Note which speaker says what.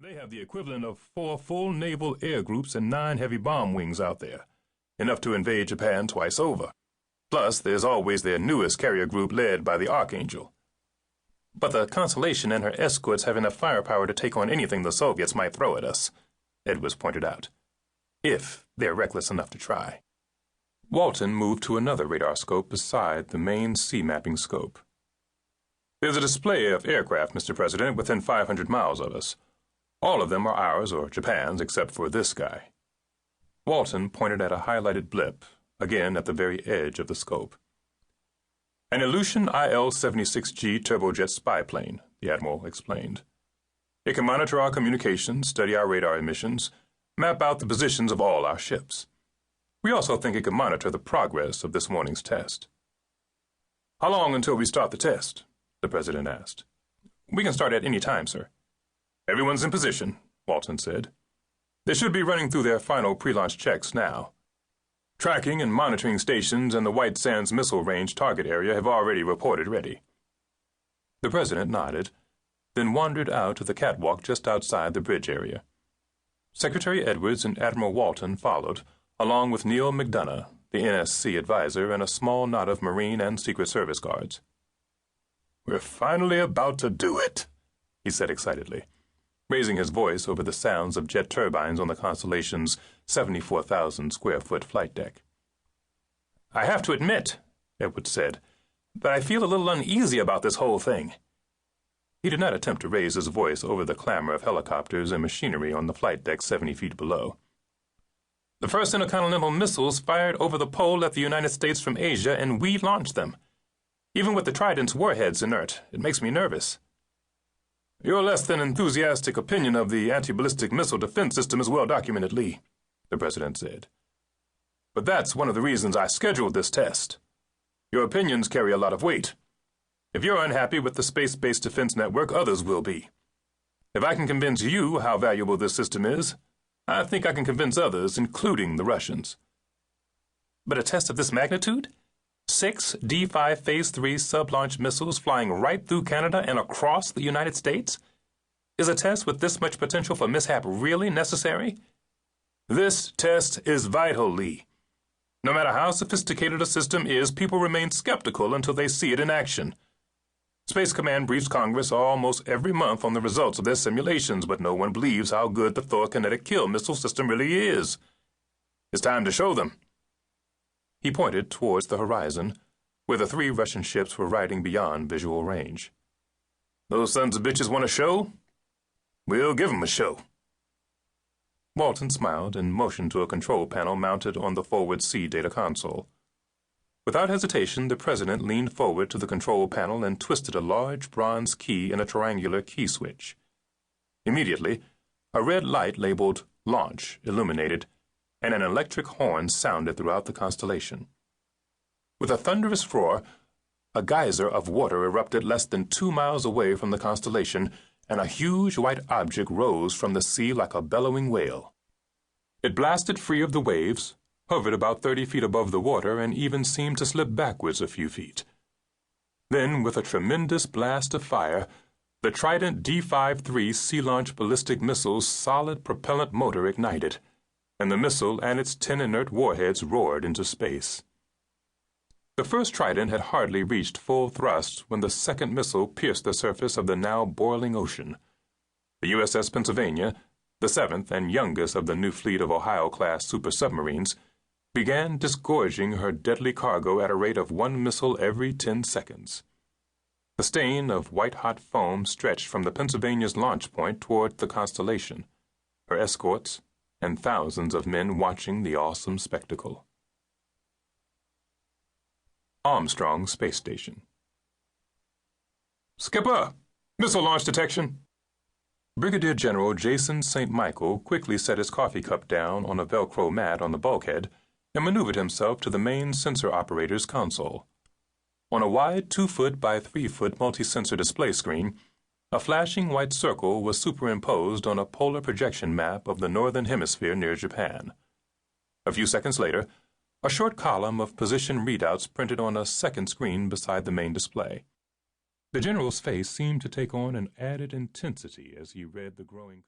Speaker 1: They have the equivalent of 4 full naval air groups and 9 heavy bomb wings out there, enough to invade Japan twice over. Plus, there's always their newest carrier group led by the Archangel. But the Constellation and her escorts have enough firepower to take on anything the Soviets might throw at us, Edwards pointed out, if they're reckless enough to try. Walton moved to another radar scope beside the main sea mapping scope. There's a display of aircraft, Mr. President, within 500 miles of us. All of them are ours or Japan's, except for this guy. Walton pointed at a highlighted blip, again at the very edge of the scope. An Aleutian IL-76G turbojet spy plane, the Admiral explained. It can monitor our communications, study our radar emissions, map out the positions of all our ships. We also think it can monitor the progress of this morning's test. How long until we start the test? The President asked. We can start at any time, sir. Everyone's in position, Walton said. They should be running through their final pre-launch checks now. Tracking and monitoring stations and the White Sands Missile Range target area have already reported ready. The President nodded, then wandered out to the catwalk just outside the bridge area. Secretary Edwards and Admiral Walton followed, along with Neil McDonough, the NSC advisor, and a small knot of Marine and Secret Service guards. We're finally about to do it, he said excitedly, raising his voice over the sounds of jet turbines on the Constellation's 74,000-square-foot flight deck. I have to admit, Edwards said, that I feel a little uneasy about this whole thing. He did not attempt to raise his voice over the clamor of helicopters and machinery on the flight deck 70 feet below. The first intercontinental missiles fired over the pole at the United States from Asia, and we launched them. Even with the Trident's warheads inert, it makes me nervous. Your less than enthusiastic opinion of the anti-ballistic missile defense system is well documented, Lee, the President said. But that's one of the reasons I scheduled this test. Your opinions carry a lot of weight. If you're unhappy with the space-based defense network, others will be. If I can convince you how valuable this system is, I think I can convince others, including the Russians. But a test of this magnitude? 6 D-5 Phase 3 sub-launch missiles flying right through Canada and across the United States? Is a test with this much potential for mishap really necessary? This test is vital, Lee. No matter how sophisticated a system is, people remain skeptical until they see it in action. Space Command briefs Congress almost every month on the results of their simulations, but no one believes how good the Thor kinetic kill missile system really is. It's time to show them. He pointed towards the horizon, where the 3 Russian ships were riding beyond visual range. Those sons of bitches want a show? We'll give them a show. Walton smiled and motioned to a control panel mounted on the forward sea data console. Without hesitation, the President leaned forward to the control panel and twisted a large bronze key in a triangular key switch. Immediately, a red light labeled Launch illuminated, and an electric horn sounded throughout the constellation. With a thunderous roar, a geyser of water erupted less than 2 miles away from the constellation, and a huge white object rose from the sea like a bellowing whale. It blasted free of the waves, hovered about 30 feet above the water, and even seemed to slip backwards a few feet. Then, with a tremendous blast of fire, the Trident D-5-3 sea-launched ballistic missile's solid propellant motor ignited, and the missile and its 10 inert warheads roared into space. The first Trident had hardly reached full thrust when the second missile pierced the surface of the now boiling ocean. The USS Pennsylvania, the 7th and youngest of the new fleet of Ohio-class super submarines, began disgorging her deadly cargo at a rate of 1 missile every 10 seconds. The stain of white-hot foam stretched from the Pennsylvania's launch point toward the Constellation, her escorts, and thousands of men watching the awesome spectacle. Armstrong Space Station. Skipper! Missile launch detection! Brigadier General Jason St. Michael quickly set his coffee cup down on a Velcro mat on the bulkhead and maneuvered himself to the main sensor operator's console. On a wide 2-foot by 3-foot multi-sensor display screen, a flashing white circle was superimposed on a polar projection map of the northern hemisphere near Japan. A few seconds later, a short column of position readouts printed on a second screen beside the main display. The general's face seemed to take on an added intensity as he read the growing